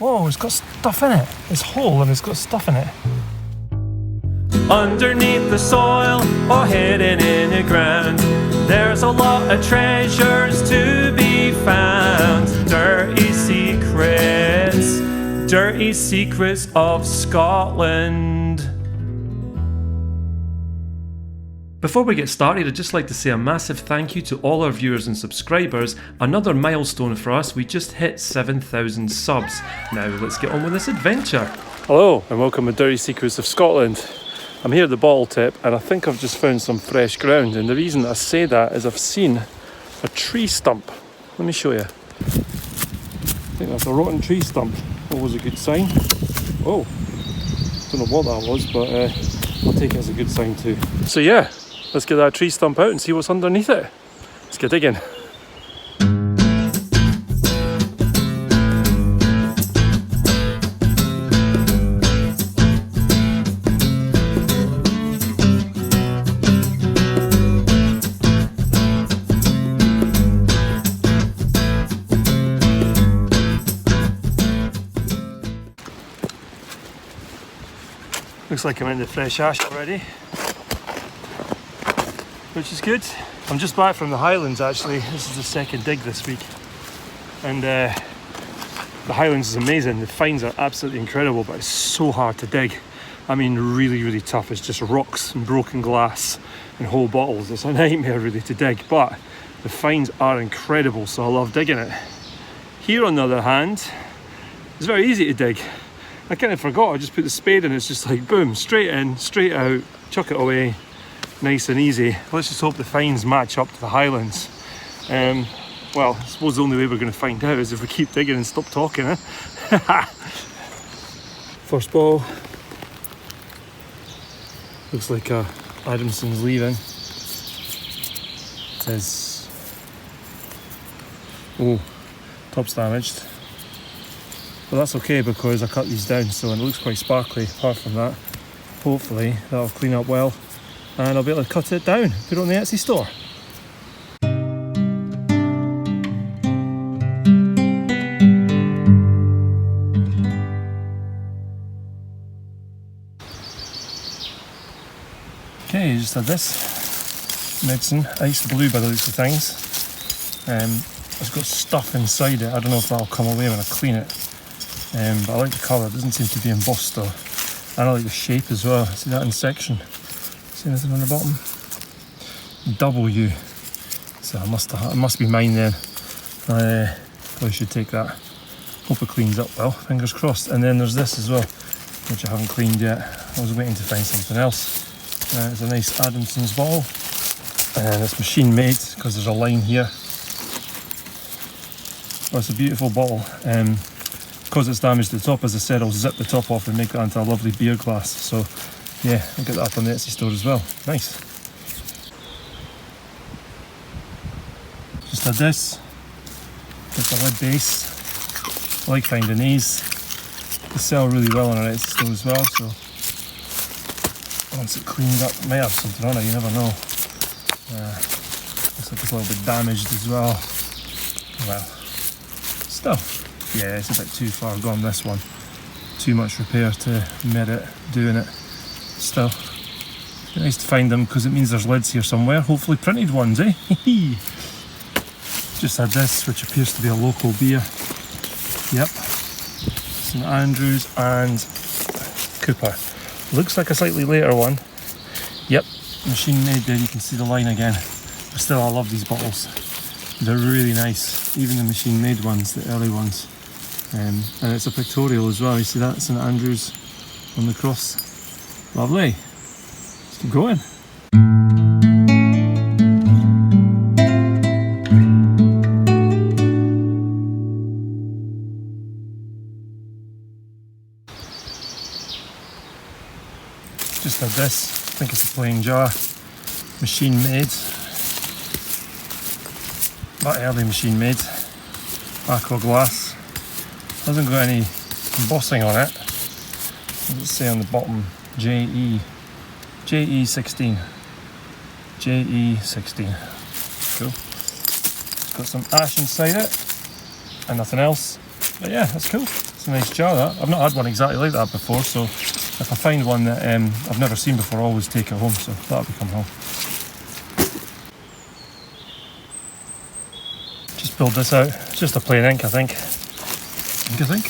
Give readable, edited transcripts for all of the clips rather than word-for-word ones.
Whoa, it's got stuff in it. It's whole and it's got stuff in it. Underneath the soil or hidden in the ground, there's a lot of treasures to be found. Dirty secrets of Scotland. Before we get started, I'd just like to say a massive thank you to all our viewers and subscribers. Another milestone for us, we just hit 7,000 subs. Now let's get on with this adventure. Hello and welcome to Dirty Secrets of Scotland. I'm here at the bottle tip and I think I've just found some fresh ground, and the reason I say that is I've seen a tree stump. Let me show you. I think that's a rotten tree stump. Always a good sign. Oh, don't know what that was, but I'll take it as a good sign too. So yeah, let's get that tree stump out and see what's underneath it. Let's get digging. Looks like I'm in the fresh ash already, which is good. I'm just back from the Highlands actually. This is the second dig this week, and the Highlands is amazing. The finds are absolutely incredible, but it's so hard to dig. I mean really tough. It's just rocks and broken glass and whole bottles. It's a nightmare really to dig, but the finds are incredible, so I love digging it. Here on the other hand, it's very easy to dig. I kind of forgot, I just put the spade in, it's just like boom, straight in, straight out, chuck it away, nice and easy. Let's just hope the finds match up to the Highlands. Well, I suppose the only way we're going to find out is if we keep digging and stop talking, eh? First ball. Looks like Adamson's leaving. It says, oh, top's damaged. But that's okay because I cut these down, so it looks quite sparkly. Apart from that, hopefully that'll clean up well and I'll be able to cut it down, put it on the Etsy store. Okay, just had this medicine, ice blue by the looks of things. It's got stuff inside it. I don't know if that'll come away when I clean it. But I like the colour, it doesn't seem to be embossed though. And I like the shape as well. See that in section? See anything on the bottom? W. So it must be mine then. I probably should take that. Hope it cleans up well, fingers crossed. And then there's this as well, which I haven't cleaned yet. I was waiting to find something else. It's a nice Adamson's bottle. And it's machine made because there's a line here. Well, it's a beautiful bottle. Because it's damaged at the top, as I said, I'll zip the top off and make that into a lovely beer glass. So yeah, I'll get that up on the Etsy store as well. Nice. Just had this. Just a lead base. I like finding these. They sell really well on our Etsy store as well, so once it cleaned up, it may have something on it, you never know. Looks like it's a little bit damaged as well. Well, still. Yeah, it's a bit too far gone, this one. Too much repair to merit doing it. Still, it's nice to find them because it means there's lids here somewhere. Hopefully printed ones, eh? Just had this, which appears to be a local beer. Yep. St Andrews and Cooper. Looks like a slightly later one. Yep, machine made there, you can see the line again. But still, I love these bottles. They're really nice, even the machine made ones, the early ones. And it's a pictorial as well, you see that? St Andrews on the cross. Lovely. Let's keep going. Just had this, I think it's a plain jar. Machine made. That early machine made. Aqua glass. Hasn't got any embossing on it. What does it say on the bottom? JE16. JE16. Cool. It's got some ash inside it and nothing else. But yeah, that's cool. It's a nice jar, that. I've not had one exactly like that before, so if I find one that I've never seen before, I'll always take it home, so that'll become home. Just build this out. It's just a plain ink, I think. You think?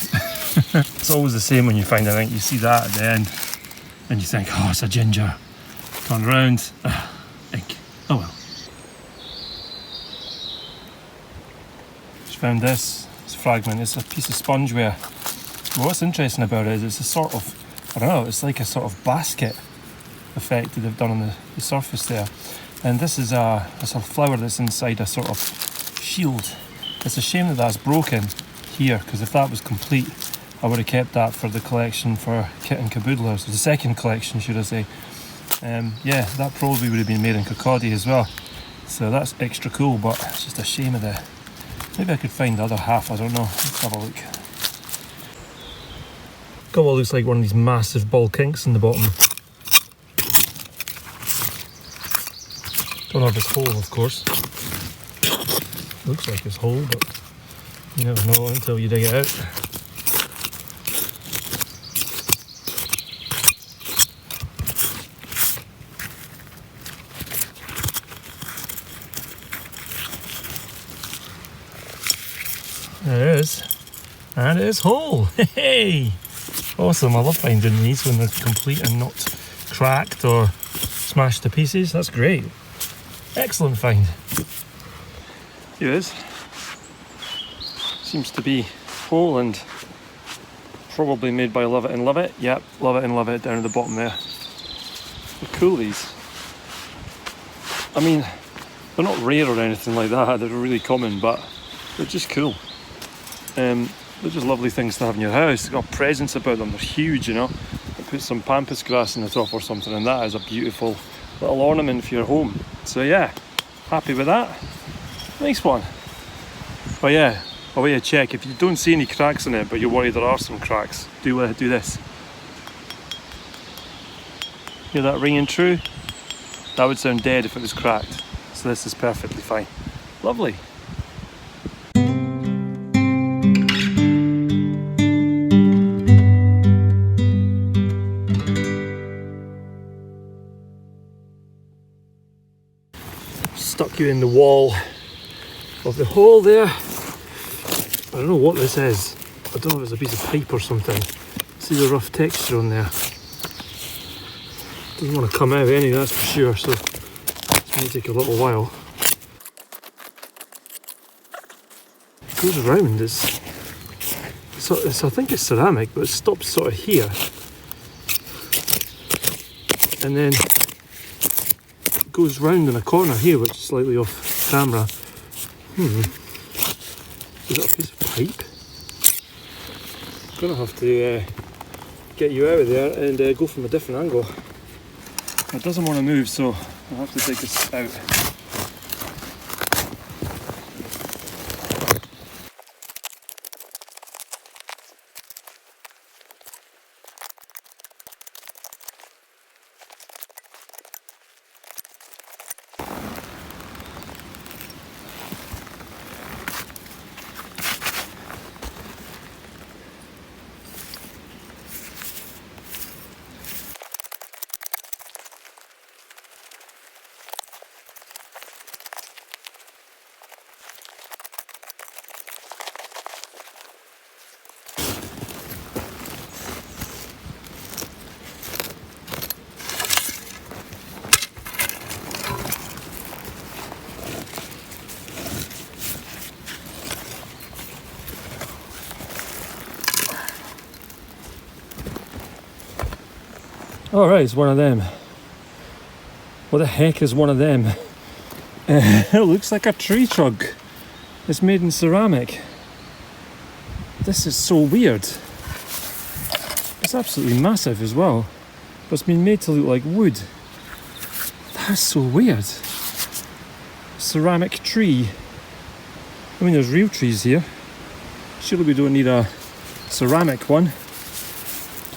It's always the same when you find an ink. You see that at the end, and you think, oh, it's a ginger. Turn around, ink. Oh well. Just found this fragment. It's a piece of spongeware. Well, what's interesting about it is it's a sort of, I don't know, it's like a sort of basket effect that they've done on the surface there. And this is a sort of flower that's inside a sort of shield. It's a shame that that's broken here, because if that was complete, I would have kept that for the collection for Kit and Caboodlers, the second collection, should I say. Yeah, that probably would have been made in Kirkcaldy as well. So that's extra cool, but it's just a shame of the... Maybe I could find the other half, I don't know. Let's have a look. Got what looks like one of these massive ball kinks in the bottom. Don't know if it's whole, of course. Looks like it's whole, but you never know until you dig it out. There it is. And it is whole. Hey! Awesome, I love finding these when they're complete and not cracked or smashed to pieces. That's great. Excellent find. Here it is. Seems to be whole and probably made by Love It and Love It. Yep, Love It and Love It down at the bottom there. They're cool, these. I mean, they're not rare or anything like that. They're really common, but they're just cool. They're just lovely things to have in your house. They've got presents about them. They're huge, you know. You put some pampas grass in the top or something, and that is a beautiful little ornament for your home. So yeah, happy with that. Nice one. But yeah, I'll wait a check. If you don't see any cracks in it, but you're worried there are some cracks, do this. Hear that ringing true? That would sound dead if it was cracked. So this is perfectly fine. Lovely. Stuck you in the wall of the hole there. I don't know what this is. I don't know if it's a piece of pipe or something. See the rough texture on there. Doesn't want to come out any, that's for sure, so it's going to take a little while. It goes around, I think it's ceramic, but it stops sort of here. And then goes round in a corner here, which is slightly off camera. Is that a piece of pipe? I'm gonna have to get you out of there and go from a different angle. It doesn't want to move, so I'll have to take this out. Alright, it's one of them. What the heck is one of them? It looks like a tree trunk. It's made in ceramic. This is so weird. It's absolutely massive as well. But it's been made to look like wood. That's so weird. Ceramic tree. I mean, there's real trees here. Surely we don't need a ceramic one.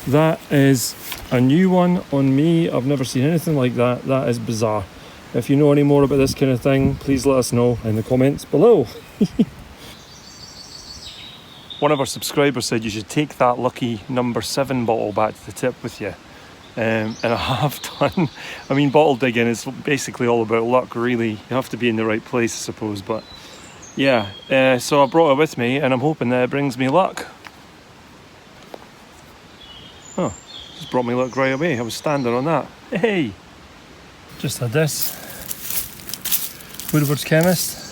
That is a new one on me. I've never seen anything like that. That is bizarre. If you know any more about this kind of thing, please let us know in the comments below. One of our subscribers said you should take that lucky number 7 bottle back to the tip with you. And I have done. I mean, bottle digging is basically all about luck, really. You have to be in the right place, I suppose. But yeah, so I brought it with me, and I'm hoping that it brings me luck. Oh, just brought me luck right away. I was standing on that. Hey! Just had this. Woodward's Chemist.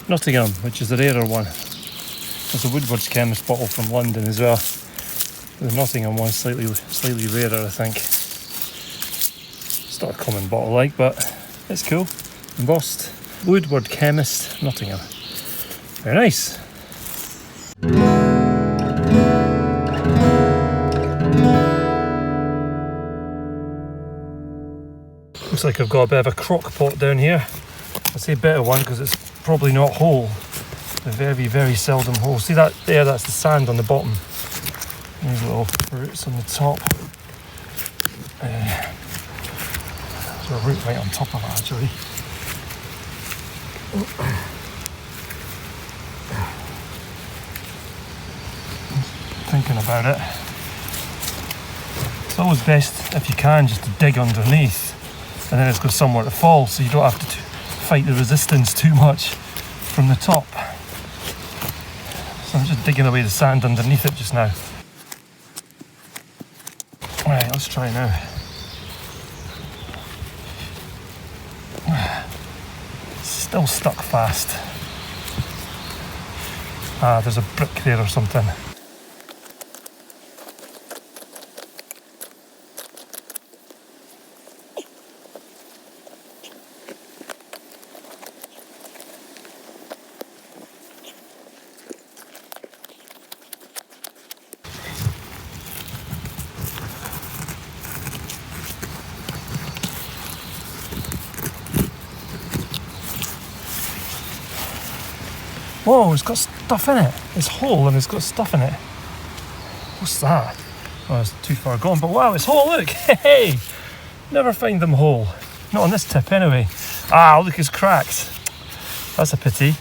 Nottingham, which is the rarer one. There's a Woodward's Chemist bottle from London as well. The Nottingham one's slightly rarer, I think. It's not a common bottle like, but it's cool. Embossed. Woodward Chemist, Nottingham. Very nice. Looks like I've got a bit of a crock pot down here. I say better one because it's probably not whole. They're very, very seldom whole. See that there? That's the sand on the bottom. These little roots on the top. There's a root right on top of it, actually. Thinking about it. It's always best, if you can, just to dig underneath, and then it's got somewhere to fall, so you don't have to fight the resistance too much from the top. So I'm just digging away the sand underneath it just now. Right, let's try now. Still stuck fast. Ah, there's a brick there or something. Whoa, it's got stuff in it. It's whole and it's got stuff in it. What's that? Oh, it's too far gone, but wow, it's whole, look! Hey! Never find them whole. Not on this tip anyway. Ah, look, it's cracked. That's a pity.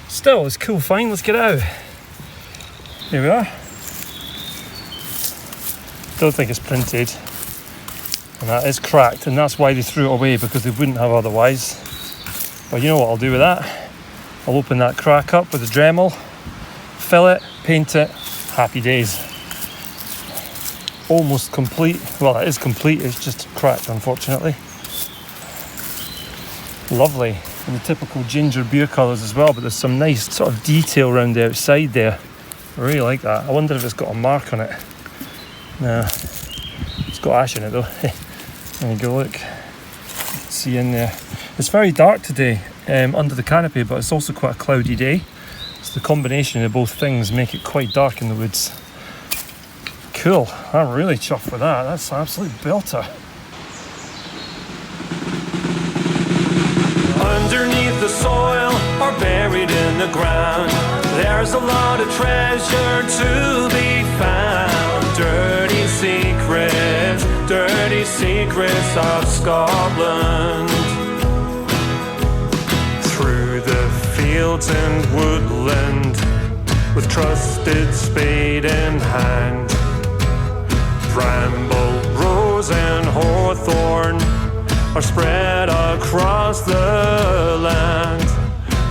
Still, it's cool find, let's get it out. Here we are. Don't think it's printed. And that is cracked, and that's why they threw it away, because they wouldn't have otherwise. But you know what I'll do with that? I'll open that crack up with a Dremel, fill it, paint it, happy days. Almost complete. Well, it is complete, it's just cracked, unfortunately. Lovely. And the typical ginger beer colours as well, but there's some nice sort of detail around the outside there. I really like that. I wonder if it's got a mark on it. No, it's got ash in it though. There you go, look. You can see in there. It's very dark today. Under the canopy, but it's also quite a cloudy day, so the combination of both things make it quite dark in the woods. Cool, I'm really chuffed with that. That's an absolute belter. Underneath the soil or buried in the ground, there's a lot of treasure to be found. Dirty secrets of Scotland. Fields and woodland, with trusted spade in hand, bramble, rose and hawthorn are spread across the land.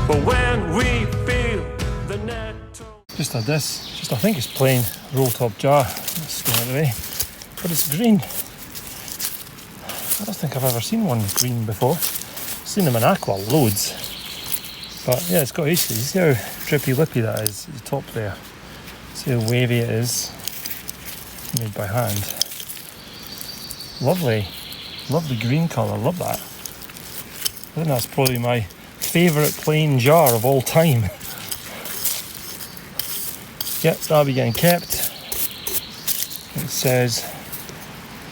But when we feel the nettle... Just had this, I think it's plain roll top jar. Let's throw it away. But it's green. I don't think I've ever seen one green before. I've seen them in aqua loads. But yeah, it's got aces. See how drippy lippy that is at the top there. See how wavy it is. Made by hand. Lovely. Lovely green colour, love that. I think that's probably my favourite plain jar of all time. Yep, that'll be getting kept. It says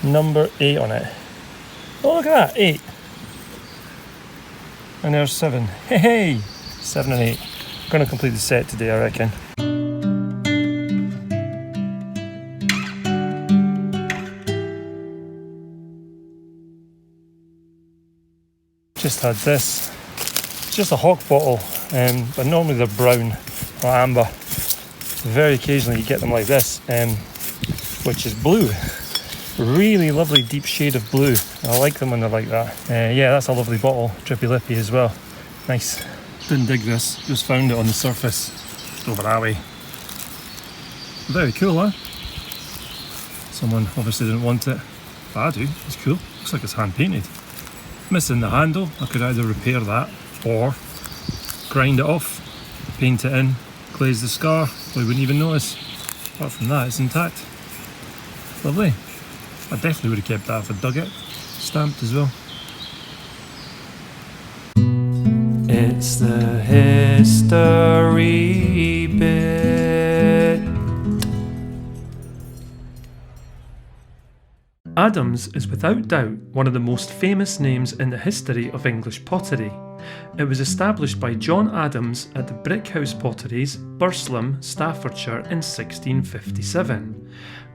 number 8 on it. Oh, look at that, 8. And there's 7. Hey, hey! 7 and 8. I'm going to complete the set today, I reckon. Just had this. It's just a hock bottle, but normally they're brown. or amber. Very occasionally you get them like this, which is blue. Really lovely deep shade of blue. I like them when they're like that. Yeah, that's a lovely bottle, drippy lippy as well. Nice. Didn't dig this, just found it on the surface. Just over that way. Very cool, huh? Someone obviously didn't want it, but I do. It's cool. Looks like it's hand painted. Missing the handle. I could either repair that or grind it off, paint it in, glaze the scar. We wouldn't even notice. Apart from that, it's intact. Lovely. I definitely would have kept that if I dug it. Stamped as well. It's the history bit. Adams is without doubt one of the most famous names in the history of English pottery. It was established by John Adams at the Brickhouse Potteries, Burslem, Staffordshire in 1657.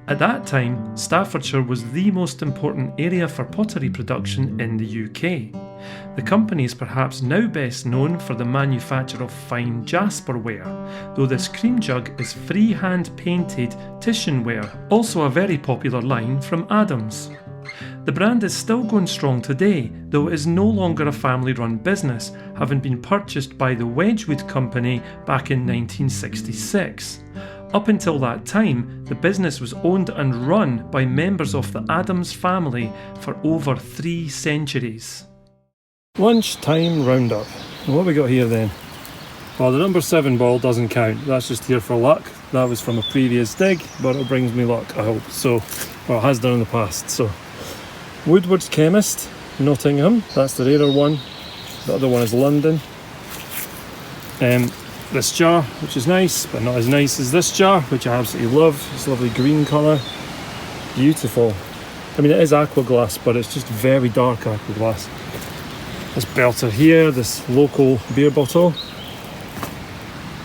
At that time, Staffordshire was the most important area for pottery production in the UK. The company is perhaps now best known for the manufacture of fine jasperware, though this cream jug is freehand painted Titianware, also a very popular line from Adams. The brand is still going strong today, though it is no longer a family-run business, having been purchased by the Wedgwood Company back in 1966. Up until that time, the business was owned and run by members of the Adams family for over 3 centuries. Lunchtime Roundup. And what have we got here then? Well, the number 7 ball doesn't count. That's just here for luck. That was from a previous dig, but it brings me luck, I hope. So, well, it has done in the past. So, Woodward's Chemist, Nottingham. That's the rarer one. The other one is London. This jar, which is nice, but not as nice as this jar, which I absolutely love. It's a lovely green colour. Beautiful. I mean, it is aqua glass, but it's just very dark aqua glass. This belter here, this local beer bottle.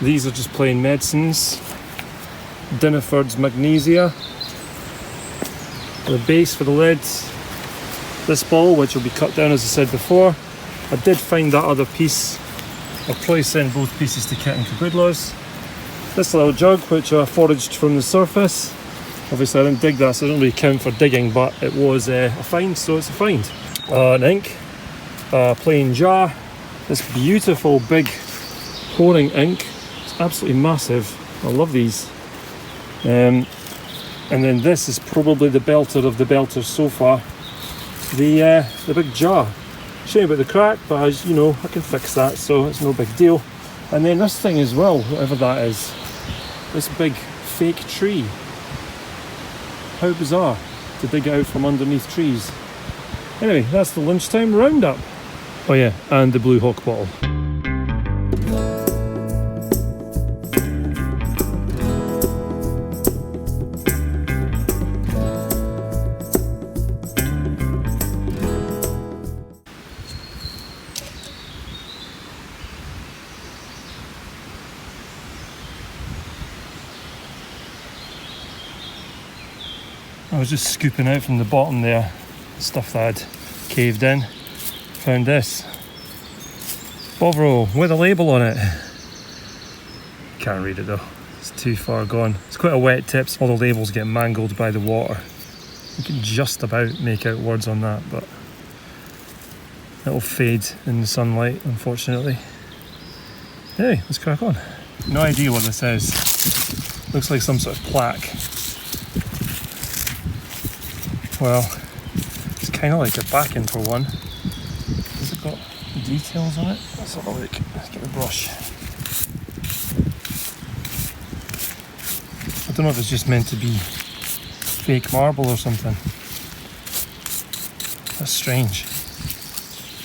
These are just plain medicines. Dinnerford's Magnesia. The base for the lids. This ball, which will be cut down as I said before. I did find that other piece. I'll probably send both pieces to Kit and Cabudlos. This little jug, which I foraged from the surface. Obviously I didn't dig that, so I don't really count for digging, but it was a find, so it's a find. An ink, a plain jar, this beautiful big pouring ink. It's absolutely massive. I love these. And then this is probably the belter of the belters so far. The big jar. Shame about the crack, but as you know, I can fix that, so it's no big deal. And then this thing as well, whatever that is, this big fake tree. How bizarre to dig it out from underneath trees. Anyway, that's the Lunchtime Roundup. Oh yeah, and the Blue Hawk bottle. I was just scooping out from the bottom there, stuff that had caved in. Found this. Bovril with a label on it. Can't read it though, it's too far gone. It's quite a wet tip, so all the labels get mangled by the water. You can just about make out words on that, but it'll fade in the sunlight, unfortunately. Anyway, let's crack on. No idea what this is. Looks like some sort of plaque. Well, it's kind of like a backing for one. Has it got details on it? Let's have a look. Let's get the brush. I don't know if it's just meant to be fake marble or something. That's strange.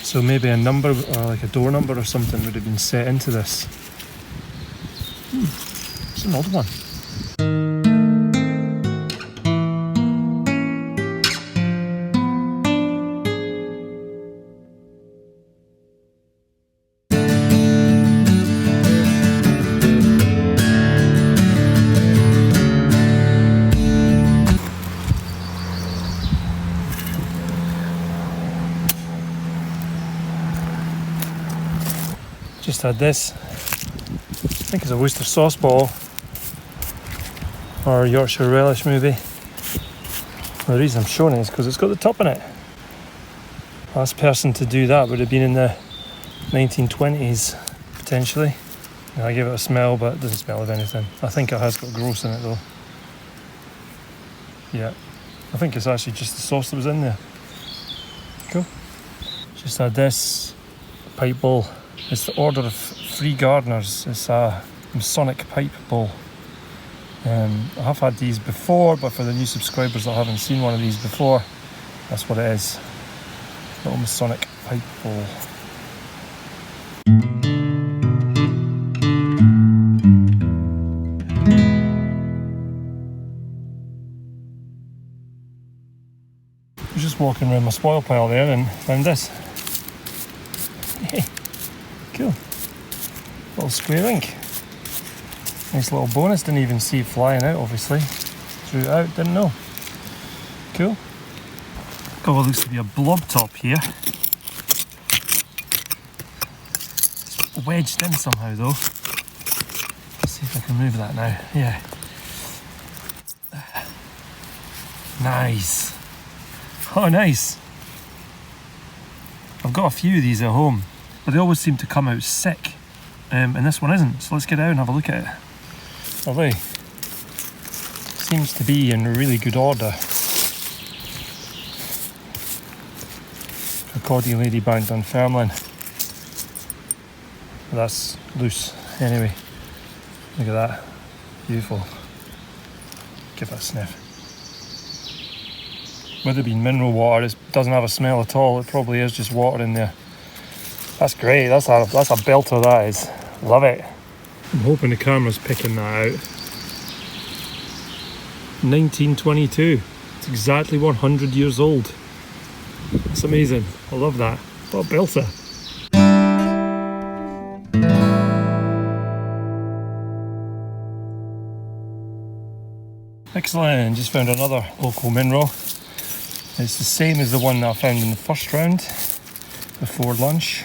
So maybe a number or like a door number or something would have been set into this. It's an odd one. Just had this think it's a Worcester sauce bottle or a Yorkshire relish maybe. The reason I'm showing it is because it's got the top in it. Last person to do that would have been in the 1920s potentially. And I gave it a smell, but it doesn't smell of anything. I think it has got gross in it though. Yeah, I think it's actually just the sauce that was in there. Cool. Just had this pipe bowl. It's the Order of Free Gardeners. It's a Masonic pipe bowl. I have had these before, but for the new subscribers that haven't seen one of these before, that's what it is. Little Masonic pipe bowl. I was just walking around my spoil pile there and found this. Hey, cool. Little square ink. Nice little bonus, didn't even see it flying out obviously. Threw it out, didn't know. Cool. Got what looks to be a blob top here. It's wedged in somehow though. Let's see if I can move that now. Yeah. Nice. Oh nice. I've got a few of these at home, but they always seem to come out sick. And this one isn't, so let's get out and have a look at it. Lovely. Seems to be in really good order. Accordion Ladybag Dunfermline. That's loose. Anyway, look at that. Beautiful. Give that a sniff. Would have been mineral water. It doesn't have a smell at all. It probably is just water in there. That's great. That's a belter. That is. Love it. I'm hoping the camera's picking that out. 1922. It's exactly 100 years old. That's amazing. I love that. What a belter. Excellent. Just found another local mineral. It's the same as the one that I found in the first round before lunch.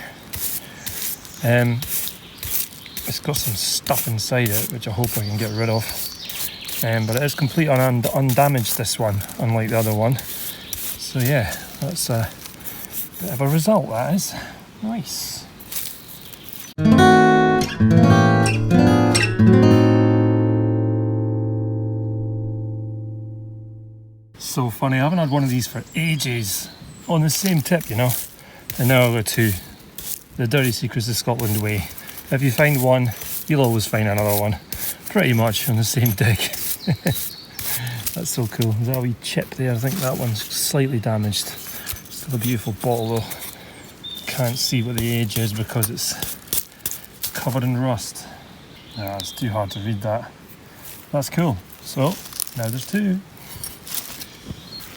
It's got some stuff inside it which I hope I can get rid of. But it is completely undamaged, this one, unlike the other one. So yeah, that's a bit of a result, that is. Nice. So funny, I haven't had one of these for ages. On the same tip, you know. And now I'll go to the Dirty Secrets of Scotland way. If you find one, you'll always find another one. Pretty much on the same dig. That's so cool. There's a wee chip there. I think that one's slightly damaged. Still a beautiful bottle though. Can't see what the age is because it's covered in rust. Yeah, it's too hard to read that. That's cool. So, now there's two.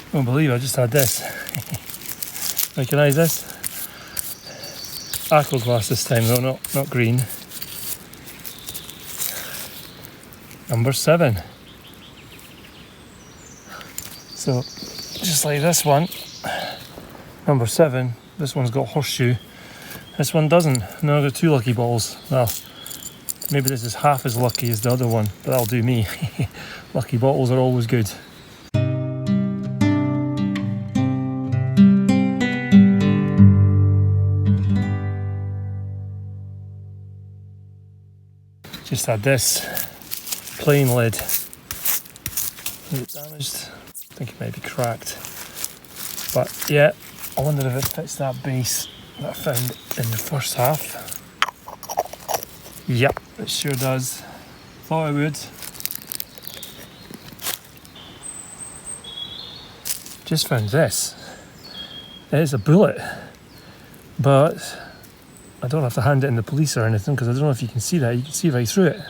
I don't believe I just had this. Recognise this? Aqua glass this time though, not green. Number 7. So, just like this one, number 7, this one's got horseshoe. This one doesn't. Now I've got 2 lucky bottles. Well, maybe this is half as lucky as the other one, but that'll do me. Lucky bottles are always good. Just had this plain lid. Is it damaged? I think it might be cracked. But yeah, I wonder if it fits that base that I found in the first half. Yep, it sure does. Thought it would. Just found this. It is a bullet, but I don't have to hand it in the police or anything because I don't know if you can see that. You can see right through it.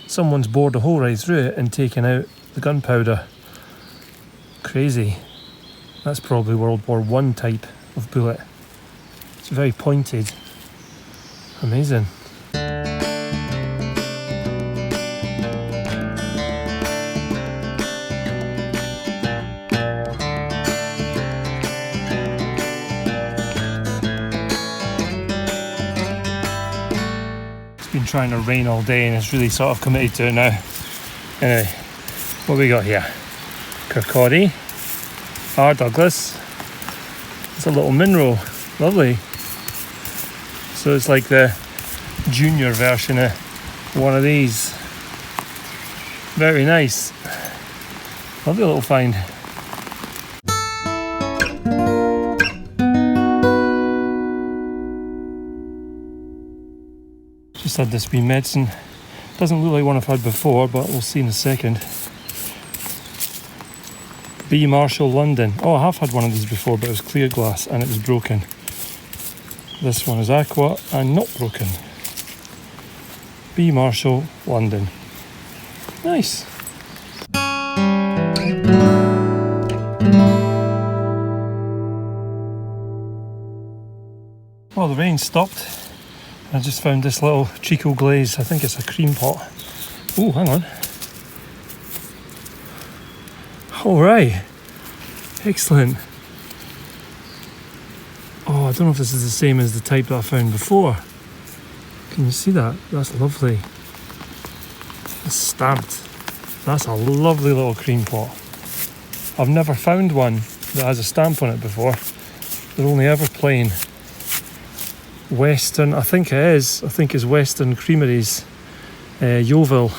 Someone's bored a hole right through it and taken out the gunpowder. Crazy. That's probably World War I type of bullet. It's very pointed. Amazing. trying to rain all day and it's really sort of committed to it now. Anyway, what we got here? Kirkcaldy, R. Douglas. It's a little mineral, lovely. So it's like the junior version of one of these. Very nice. Lovely little find. Just had this wee medicine. Doesn't look like one I've had before, but we'll see in a second. B. Marshall, London. Oh, I have had one of these before, but it was clear glass and it was broken. This one is aqua and not broken. B. Marshall, London. Nice. Well, the rain stopped. I just found this little Chico Glaze. I think it's a cream pot. Oh, hang on. Alright. Excellent. Oh, I don't know if this is the same as the type that I found before. Can you see that? That's lovely. It's stamped. That's a lovely little cream pot. I've never found one that has a stamp on it before. They're only ever plain. Western, I think it is. I think it's Western Creameries. Yeovil.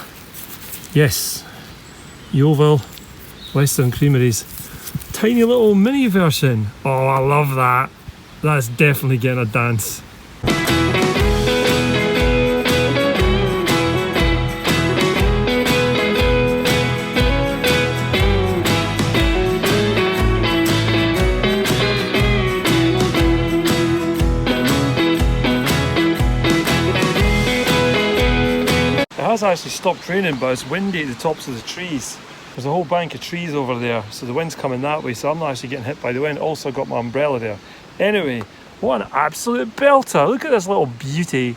Yes. Yeovil. Western Creameries. Tiny little mini version. Oh, I love that. That's definitely getting a dance. It has actually stopped raining, but it's windy at the tops of the trees. There's a whole bank of trees over there, so the wind's coming that way, so I'm not actually getting hit by the wind. Also got my umbrella there. Anyway, what an absolute belter. Look at this little beauty.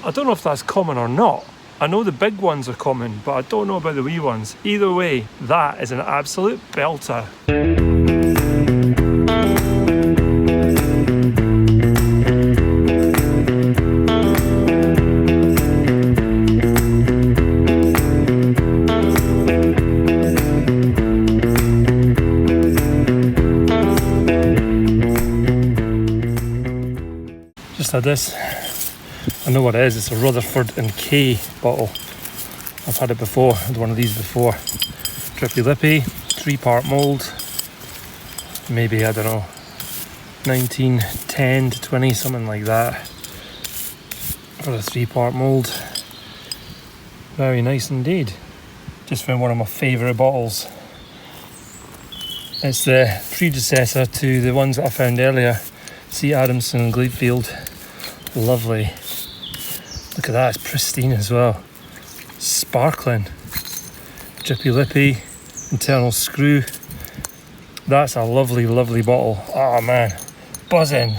I don't know if that's common or not. I know the big ones are common, but I don't know about the wee ones. Either way, that is an absolute belter. Had this. I know what it is. It's a Rutherford and K bottle. I've had it before. Had one of these before. Drippy lippy, 3-part mould. Maybe, I don't know, 1910 to 20, something like that. For a 3-part mould. Very nice indeed. Just found one of my favourite bottles. It's the predecessor to the ones that I found earlier. C. Adamson and Gleedfield. Lovely. Look at that, it's pristine as well. Sparkling. Drippy lippy, internal screw. That's a lovely, lovely bottle. Oh man, buzzing.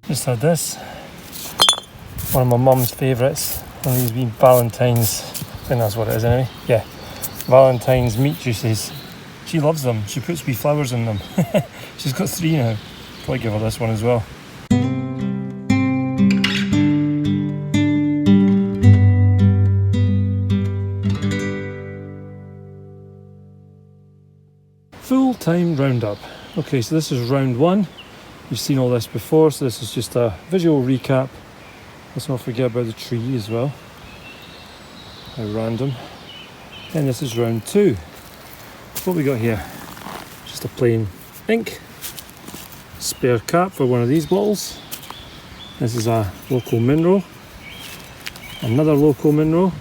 Just had this, one of my mum's favourites, one of these wee Valentines, I think that's what it is anyway, yeah, Valentines meat juices. She loves them, she puts wee flowers in them. She's got 3 now, probably give her this one as well. Full-time roundup. Okay, so this is round 1. You've seen all this before, so this is just a visual recap. Let's not forget about the tree as well. How random. And this is round 2. What we got here? Just a plain ink. Spare cap for one of these bottles. This is a local mineral. Another local mineral.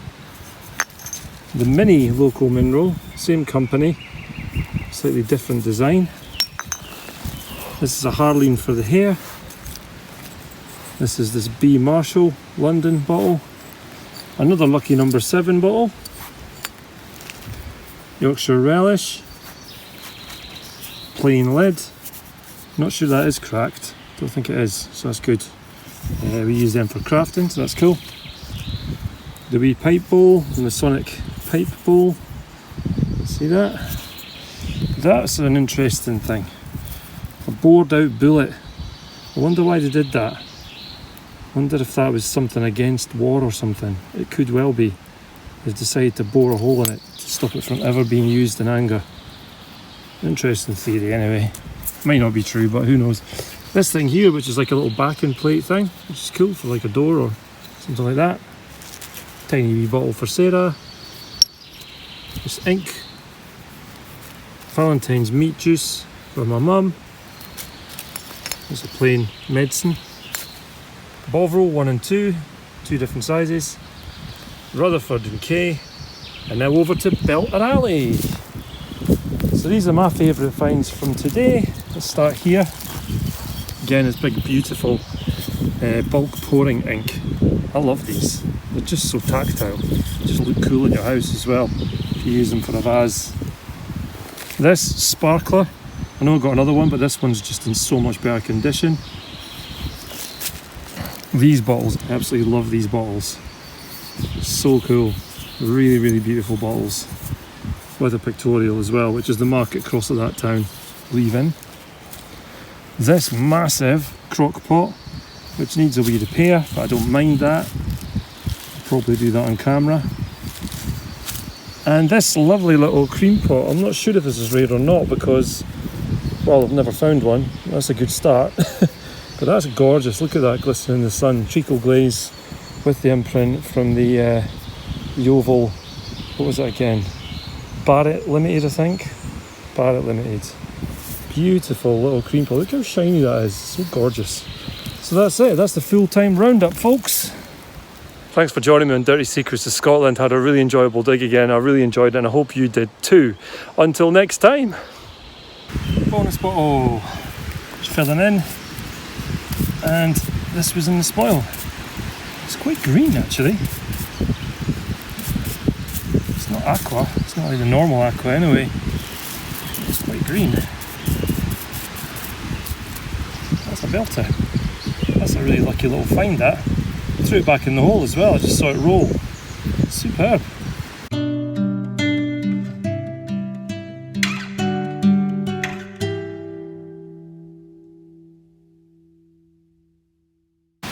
The mini local mineral, same company, slightly different design. This is a Harleen for the hair. This is this B Marshall London bottle. Another lucky number 7 bottle. Yorkshire relish. Plain lid. Not sure that is cracked. Don't think it is, so that's good. We use them for crafting, so that's cool. The wee pipe bowl and the sonic pipe bowl. See that? That's an interesting thing. A bored out bullet. I wonder why they did that. I wonder if that was something against war or something. It could well be. They've decided to bore a hole in it to stop it from ever being used in anger. Interesting theory anyway. Might not be true, but who knows. This thing here, which is like a little backing plate thing, which is cool for like a door or something like that. Tiny wee bottle for Sarah. Just ink. Valentines meat juice for my mum. There's a plain medicine. Bovril 1 and 2, 2 different sizes. Rutherford and Kay. And now over to Belterfest. So these are my favourite finds from today. Let's start here. Again, it's big, beautiful bulk pouring ink. I love these. They're just so tactile. Just look cool in your house as well if you use them for a vase. This sparkler, I know I've got another one, but this one's just in so much better condition. These bottles, I absolutely love these bottles. So cool. Really, really beautiful bottles. With a pictorial as well, which is the market cross of that town. Leave in. This massive crock pot, which needs a wee repair, but I don't mind that. I'll probably do that on camera. And this lovely little cream pot, I'm not sure if this is rare or not because, well, I've never found one. That's a good start. But that's gorgeous. Look at that glistening in the sun. Chico Glaze with the imprint from the Oval. What was it again? Barrett Limited, I think. Barrett Limited. Beautiful little cream pot. Look how shiny that is. So gorgeous. So that's it. That's the full-time roundup, folks. Thanks for joining me on Dirty Secrets of Scotland. Had a really enjoyable dig again. I really enjoyed it and I hope you did too. Until next time. Bonus bottle. Just filling in. And this was in the spoil. It's quite green actually. It's not aqua. It's not like the normal aqua anyway. It's quite green. That's a belter. That's a really lucky little find that. I threw it back in the hole as well, I just saw it roll. Superb.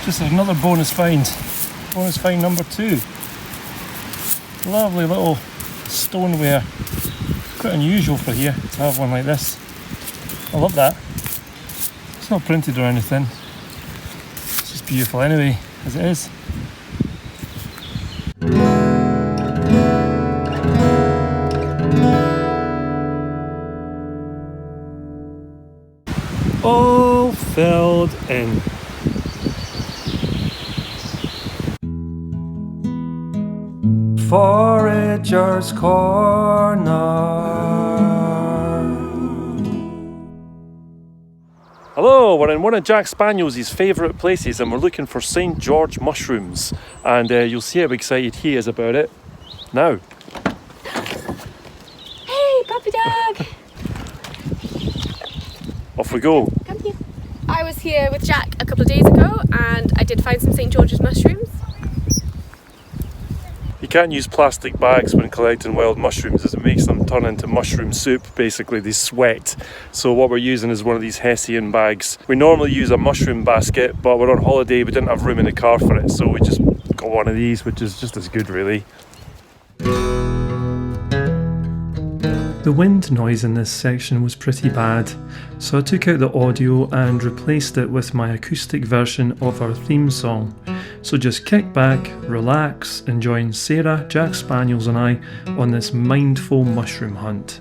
Just another bonus find. Bonus find number 2. Lovely little stoneware. Quite unusual for here to have one like this. I love that. It's not printed or anything. It's just beautiful anyway, as it is. All filled in. Forager's Corner. Hello, we're in one of Jack Spaniels' favourite places and we're looking for St. George mushrooms. And you'll see how excited he is about it now. Hey, puppy dog! Off we go. Come here. I was here with Jack a couple of days ago and I did find some St. George's mushrooms. You can't use plastic bags when collecting wild mushrooms as it makes them turn into mushroom soup. Basically, they sweat. So what we're using is one of these Hessian bags. We normally use a mushroom basket, but we're on holiday, we didn't have room in the car for it, so we just got one of these, which is just as good really. The wind noise in this section was pretty bad, so I took out the audio and replaced it with my acoustic version of our theme song. So just kick back, relax, and join Sarah, Jack Spaniels and I on this mindful mushroom hunt.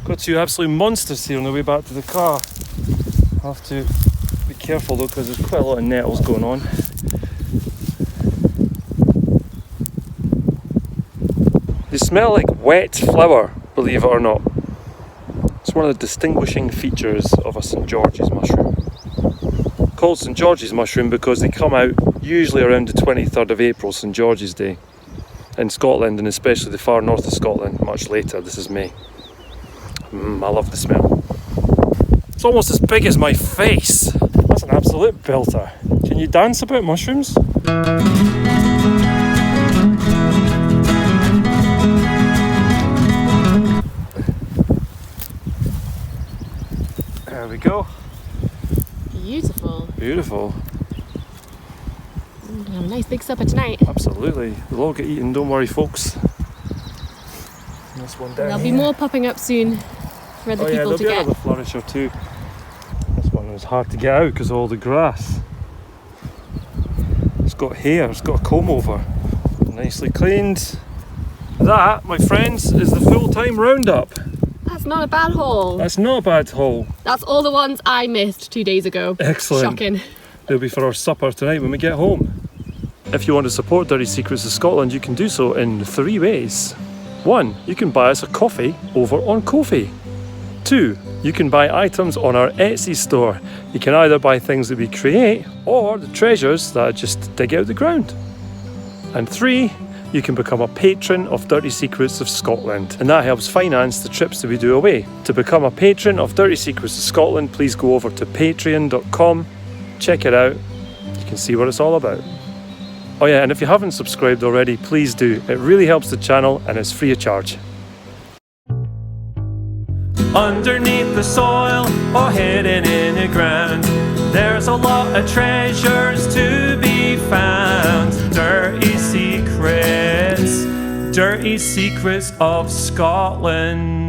Got two absolute monsters here on the way back to the car. I have to be careful though because there's quite a lot of nettles going on. They smell like wet flour, believe it or not. It's one of the distinguishing features of a St George's mushroom. Called St George's mushroom because they come out usually around the 23rd of April, St George's Day, in Scotland, and especially the far north of Scotland much later. This is May. I love the smell. It's almost as big as my face. That's an absolute belter. Can you dance about mushrooms? There we go. Beautiful. Beautiful. Have a nice big supper tonight. Absolutely. We'll all get eaten, don't worry folks. And this one down There'll here. be more popping up soon for other people there'll to be get. another flourish or two. This one was hard to get out because of all the grass. It's got hair, it's got a comb over. Nicely cleaned. That, my friends, is the full-time roundup. That's not a bad haul. That's not a bad haul. That's all the ones I missed 2 days ago. Excellent. Shocking. They'll be for our supper tonight when we get home. If you want to support Dirty Secrets of Scotland, you can do so in 3 ways. 1, you can buy us a coffee over on Ko-fi. 2, you can buy items on our Etsy store. You can either buy things that we create or the treasures that I just dig out of the ground. And 3, you can become a patron of Dirty Secrets of Scotland, and that helps finance the trips that we do away. To become a patron of Dirty Secrets of Scotland, please go over to patreon.com, check it out, you can see what it's all about. Oh yeah, and if you haven't subscribed already, please do. It really helps the channel and it's free of charge. Underneath the soil or hidden in the ground, there's a lot of treasures to be found. Dirty secrets of Scotland.